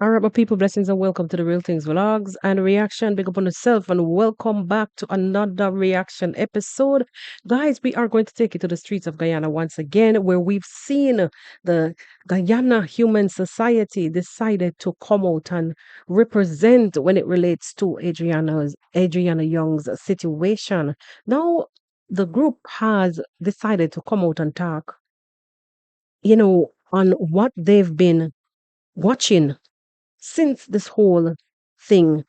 All right, my people, blessings and welcome to the Real Things Vlogs and Reaction. Big up on yourself and welcome back to another reaction episode. Guys, we are going to take you to the streets of Guyana once again, where we've seen the Guyana Human Society decided to come out and represent when it relates to Adriana Young's situation. Now, the group has decided to come out and talk, on what they've been watching since this whole thing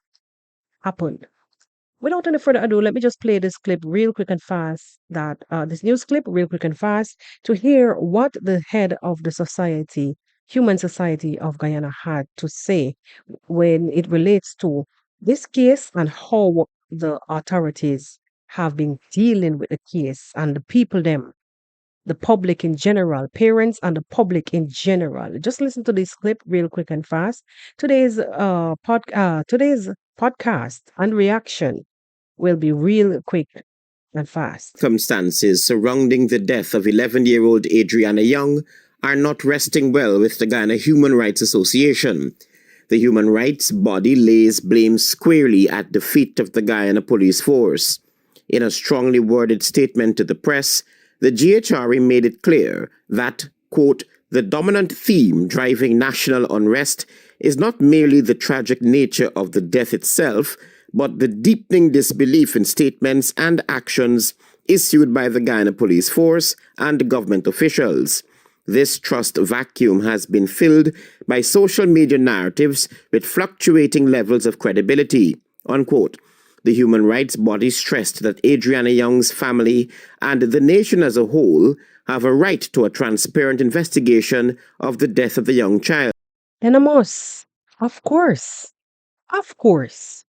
happened. Without any further ado, let me just play this clip real quick and fast. This news clip real quick and fast to hear what the head of the society, Human Society of Guyana, had to say when it relates to this case and how the authorities have been dealing with the case and the people them, the public in general, parents and the public in general. Just listen to this clip real quick and fast. Today's podcast and reaction will be real quick and fast. Circumstances surrounding the death of 11-year-old Adriana Younge are not resting well with the Guyana Human Rights Association. The human rights body lays blame squarely at the feet of the Guyana Police Force. In a strongly worded statement to the press, the GHRA made it clear that, quote, the dominant theme driving national unrest is not merely the tragic nature of the death itself, but the deepening disbelief in statements and actions issued by the Guyana Police Force and government officials. This trust vacuum has been filled by social media narratives with fluctuating levels of credibility, unquote. The human rights body stressed that Adriana Younge's family and the nation as a whole have a right to a transparent investigation of the death of the young child. Tenemos, of course, of course.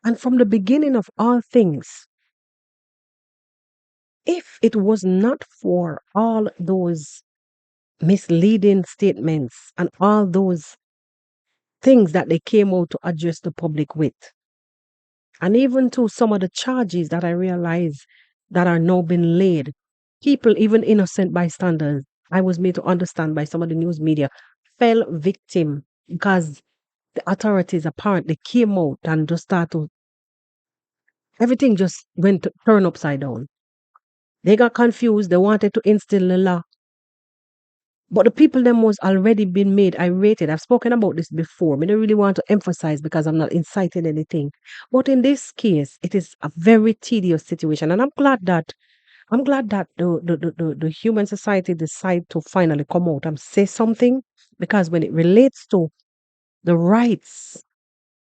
And from the beginning of all things, if it was not for all those misleading statements and all those things that they came out to address the public with, and even to some of the charges that I realize that are now being laid, people, even innocent bystanders, I was made to understand by some of the news media, fell victim because the authorities apparently came out and just started, everything just went to turn upside down. They got confused, they wanted to instill the law. But the people them was already been made irritated. I've spoken about this before. I don't really want to emphasize because I'm not inciting anything. But in this case, it is a very tedious situation. And I'm glad that the human society decide to finally come out and say something, because when it relates to the rights,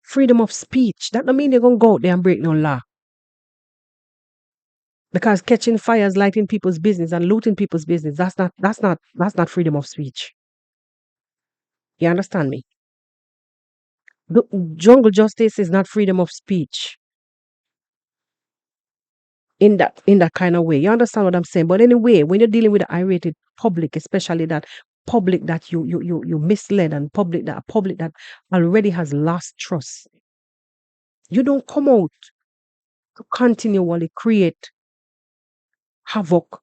freedom of speech, that don't mean you're gonna go out there and break no law. Because catching fires, lighting people's business and looting people's business, that's not freedom of speech. You understand me? The jungle justice is not freedom of speech in that kind of way. You understand what I'm saying? But anyway, when you're dealing with the irate public, especially that public that you misled, and public that already has lost trust, you don't come out to continually create havoc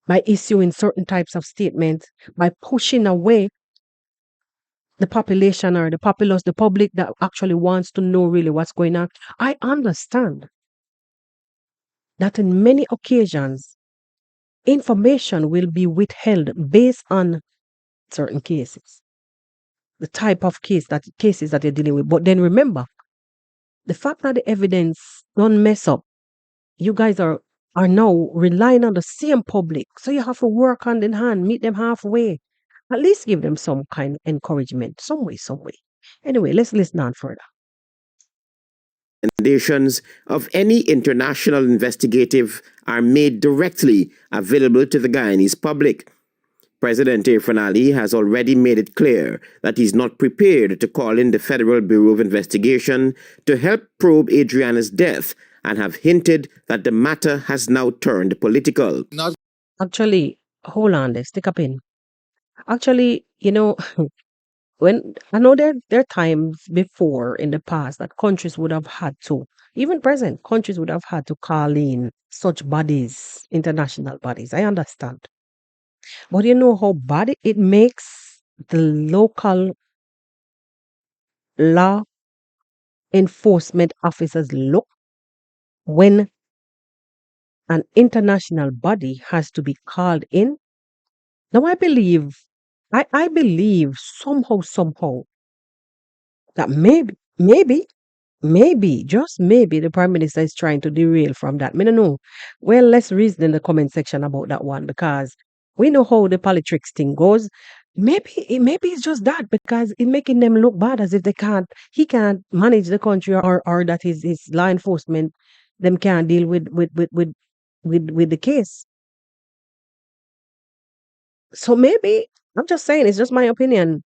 by issuing certain types of statements, by pushing away the population or the populace, the public that actually wants to know really what's going on. I understand that in many occasions, information will be withheld based on certain cases, the type of cases that you're dealing with. But then remember, the fact that the evidence don't mess up, you guys are now relying on the same public. So you have to work hand in hand, meet them halfway. At least give them some kind of encouragement, some way, some way. Anyway, let's listen on further. Recommendations of any international investigative are made directly available to the Guyanese public. President Irfan Ali has already made it clear that he's not prepared to call in the Federal Bureau of Investigation to help probe Adriana's death, and have hinted that the matter has now turned political. Actually, hold on there, stick up in. Actually, when I know there are times before in the past that countries would have had to, even present countries would have had to call in such bodies, international bodies. I understand. But you know how bad it makes the local law enforcement officers look when an international body has to be called in? Now I believe somehow that maybe, just maybe the Prime Minister is trying to derail from that. Me no know. Well, let's reason in the comment section about that one because we know how the politics thing goes. Maybe it's just that because it's making them look bad as if he can't manage the country or that his law enforcement them can't deal with the case. So maybe I'm just saying it's just my opinion.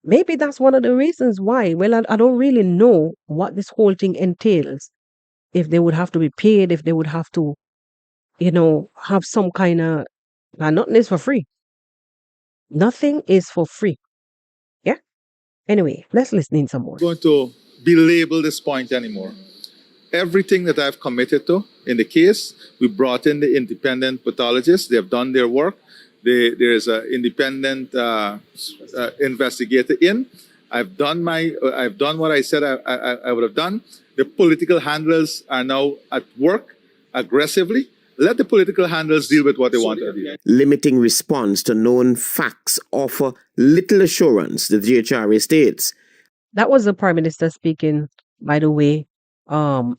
Maybe that's one of the reasons why. Well, I don't really know what this whole thing entails. If they would have to be paid, if they would have to, have some kind of, nothing is for free. Nothing is for free. Yeah. Anyway, let's listen in some more. Going to belabel this point anymore. Everything that I've committed to in the case, we brought in the independent pathologists. They have done their work. There's an independent investigator in. I've done what I said I would have done. The political handlers are now at work aggressively. Let the political handlers deal with what they want to do. Limiting response to known facts offer little assurance, the GHRA states. That was the Prime Minister speaking, by the way, um,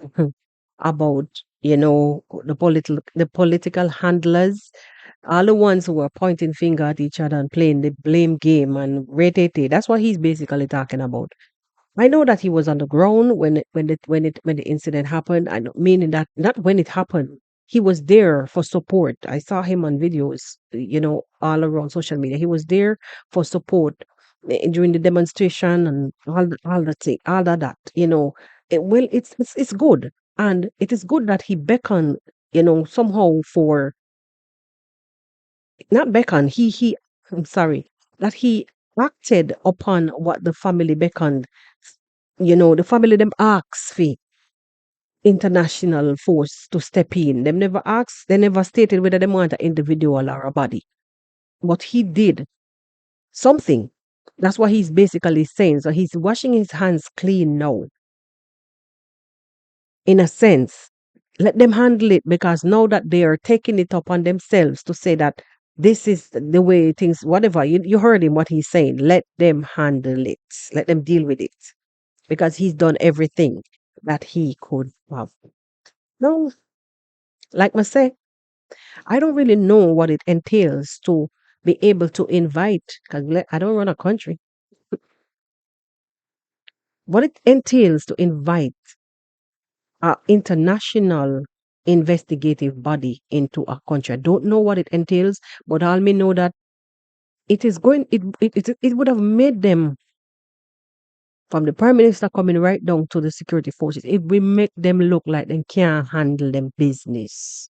about the political handlers, all the ones who were pointing finger at each other and playing the blame game and rate. That's what he's basically talking about. I know that he was on the ground when the incident happened. I know, meaning that not when it happened. He was there for support. I saw him on videos, all around social media. He was there for support during the demonstration and all that thing, all of that. Well, it's good, and it is good that he beckoned. Somehow for not beckon. He. I'm sorry that he acted upon what the family beckoned. The family them asked for international force to step in. Them never asked, they never stated whether they want an individual or a body. But he did something. That's what he's basically saying. So he's washing his hands clean now. In a sense, let them handle it because now that they are taking it upon themselves to say that this is the way things, whatever, you heard him what he's saying. Let them handle it. Let them deal with it because he's done everything that he could have. No, like I say, I don't really know what it entails to be able to invite, because I don't run a country, what it entails to invite an international investigative body into a country. I don't know what it entails, but I may know that it would have made them, from the prime minister coming right down to the security forces, it will make them look like they can't handle them business.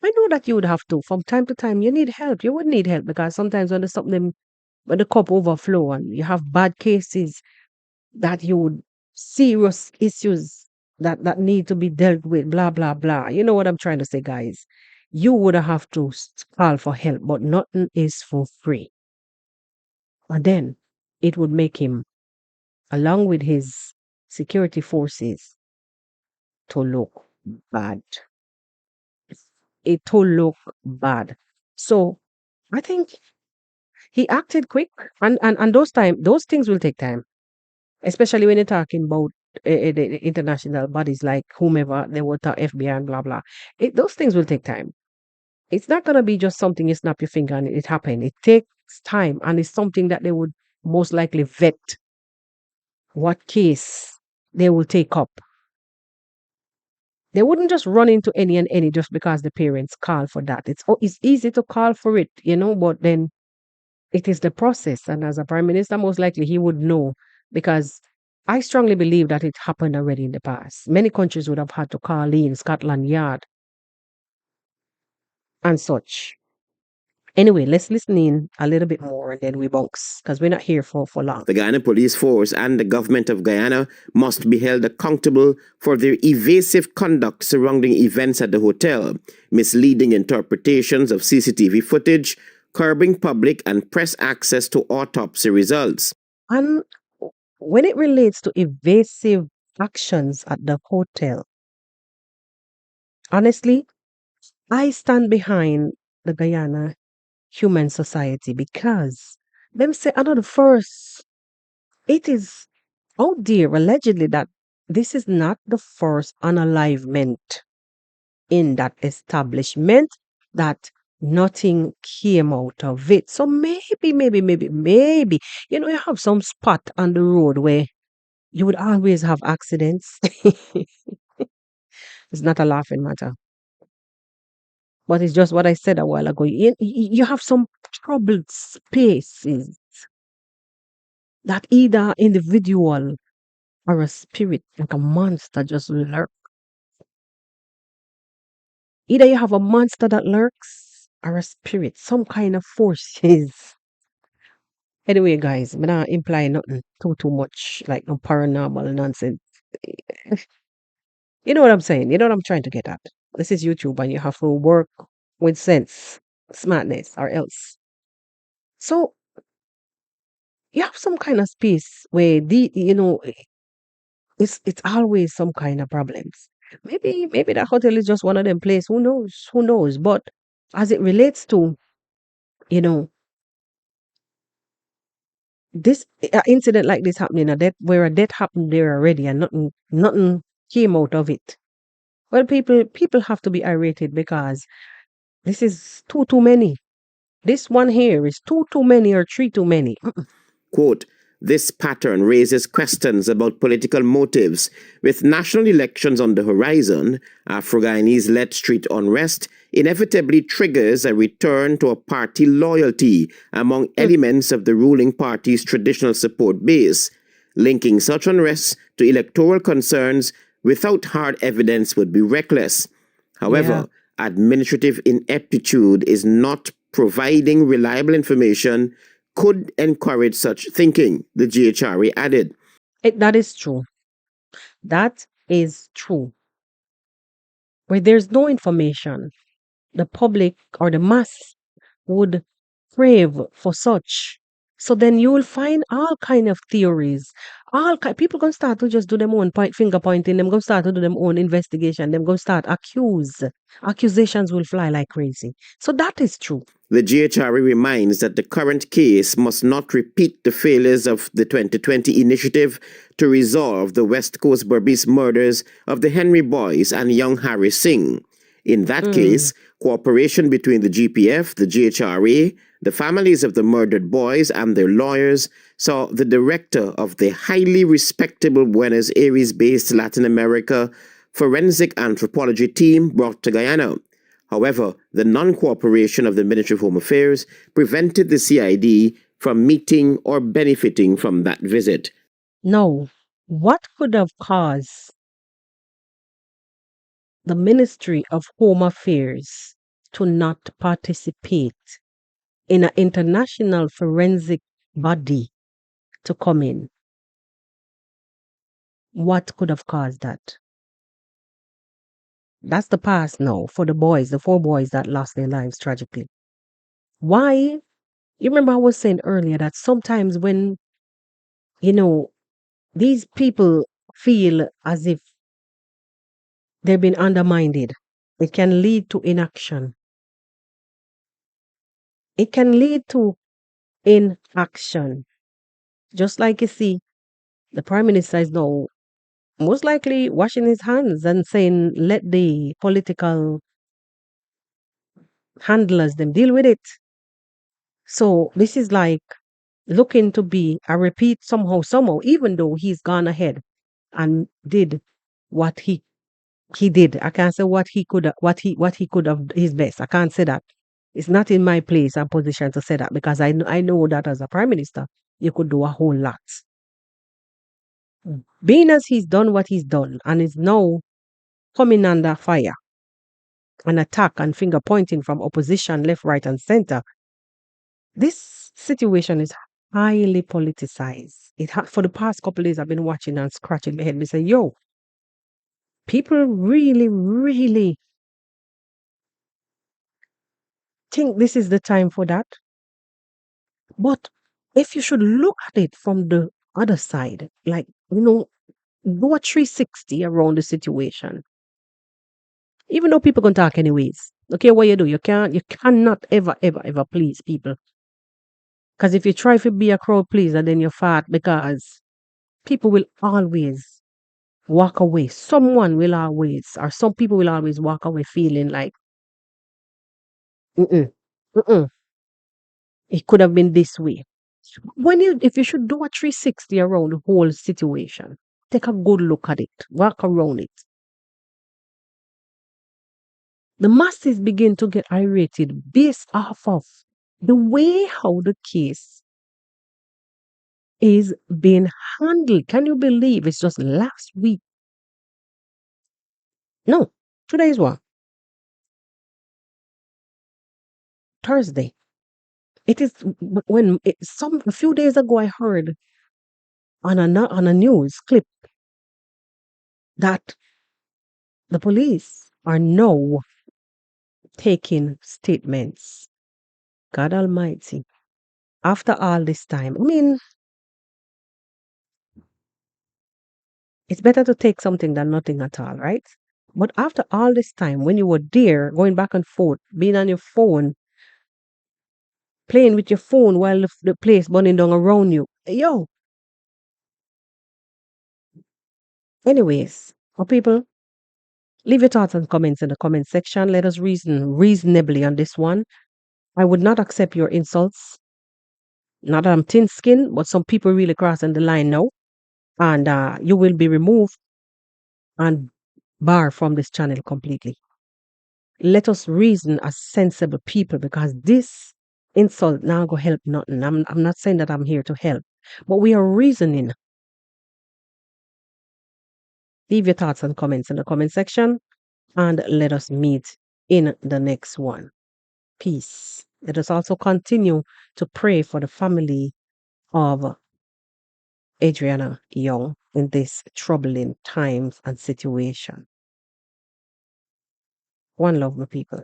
I know that you would have to. From time to time, you need help. You would need help because sometimes when there's something, when the cup overflow and you have bad cases that you would serious issues that need to be dealt with, blah blah blah. You know what I'm trying to say, guys. You would have to call for help, but nothing is for free. And then it would make him, along with his security forces, to look bad. It to look bad. So I think he acted quick, and those things will take time, especially when you're talking about the international bodies like whomever they will talk FBI and blah blah. Those things will take time. It's not gonna be just something you snap your finger and it happened. It takes time, and it's something that they would most likely vet what case they will take up. They wouldn't just run into any and any just because the parents call for that. It's easy to call for it, but then it is the process. And as a prime minister, most likely he would know because I strongly believe that it happened already in the past. Many countries would have had to call in Scotland Yard and such. Anyway, let's listen in a little bit more and then we bunks because we're not here for long. The Guyana Police Force and the government of Guyana must be held accountable for their evasive conduct surrounding events at the hotel, misleading interpretations of CCTV footage, curbing public and press access to autopsy results. And when it relates to evasive actions at the hotel, honestly, I stand behind the Guyana Human Society because them say another first. It is out there allegedly that this is not the first unalivement in that establishment, that nothing came out of it. So maybe, you have some spot on the road where you would always have accidents. It's not a laughing matter, but it's just what I said a while ago. You have some troubled spaces that either individual or a spirit, like a monster, just lurk. Either you have a monster that lurks or a spirit, some kind of forces. Anyway, guys, I'm not implying nothing too much, like no paranormal nonsense. You know what I'm saying? You know what I'm trying to get at? This is YouTube and you have to work with sense, smartness, or else. So you have some kind of space where it's always some kind of problems. Maybe that hotel is just one of them places. Who knows? Who knows? But as it relates to, you know, this incident like this happening, a death where a death happened there already and nothing came out of it. Well, people have to be irritated because this is too many. This one here is too many or three too many. Quote, this pattern raises questions about political motives. With national elections on the horizon, Afro-Guyanese-led street unrest inevitably triggers a return to a party loyalty among elements of the ruling party's traditional support base. Linking such unrest to electoral concerns without hard evidence would be reckless. Yeah. However, administrative ineptitude is not providing reliable information could encourage such thinking, the GHRA added. That is true. That is true. Where there's no information, the public or the mass would crave for such. So then you will find all kind of theories. People gonna start to just do them own finger pointing. Them gonna start to do them own investigation. Them gonna start accuse. Accusations will fly like crazy. So that is true. The GHRA reminds that the current case must not repeat the failures of the 2020 initiative to resolve the West Coast Berbice murders of the Henry Boys and young Harry Singh. In that case, cooperation between the GPF, the GHRA, the families of the murdered boys and their lawyers saw the director of the highly respectable Buenos Aires-based Latin America forensic anthropology team brought to Guyana. However, the non-cooperation of the Ministry of Home Affairs prevented the CID from meeting or benefiting from that visit. Now, what could have caused the Ministry of Home Affairs to not participate in an international forensic body to come in? What could have caused that? That's the past now for the boys, the four boys that lost their lives tragically. Why? You remember I was saying earlier that sometimes when, you know, these people feel as if they've been undermined, it can lead to inaction. It can lead to inaction. Just like you see, the Prime Minister is now most likely washing his hands and saying, let the political handlers them deal with it. So this is like looking to be a repeat somehow, even though he's gone ahead and did what he did. I can't say what he could have his best. I can't say that. It's not in my place and position to say that because I know that as a prime minister, you could do a whole lot. Being as he's done what he's done and is now coming under fire and attack and finger pointing from opposition, left, right, and center, this situation is highly politicized. For the past couple of days, I've been watching and scratching my head. Me say, yo, people really think this is the time for that. But if you should look at it from the other side. Like, do a 360 around the situation. Even though people can talk anyways. Okay, what you do, you cannot ever, ever, ever please people. Because if you try to be a crowd pleaser, then you're fat because people will always walk away. Someone will always, or some people will always walk away feeling like, mm-mm, mm-mm, it could have been this way. If you should do a 360 around the whole situation, take a good look at it, walk around it. The masses begin to get irritated based off of the way how the case is being handled. Can you believe it's just last week? No, today is what? Thursday. It is when a few days ago I heard on a news clip that the police are now taking statements. God Almighty. After all this time, I mean, it's better to take something than nothing at all, right? But after all this time, when you were there, going back and forth, being on your phone, playing with your phone while the place burning down around you, yo. Anyways, people, leave your thoughts and comments in the comment section. Let us reason reasonably on this one. I would not accept your insults. Not that I'm thin skinned, but some people really crossing the line now. And you will be removed and barred from this channel completely. Let us reason as sensible people because this insult now go help nothing. I'm not saying that I'm here to help, but we are reasoning. Leave your thoughts and comments in the comment section and let us meet in the next one. Peace. Let us also continue to pray for the family of Adriana Younge in this troubling times and situation. One love, my people.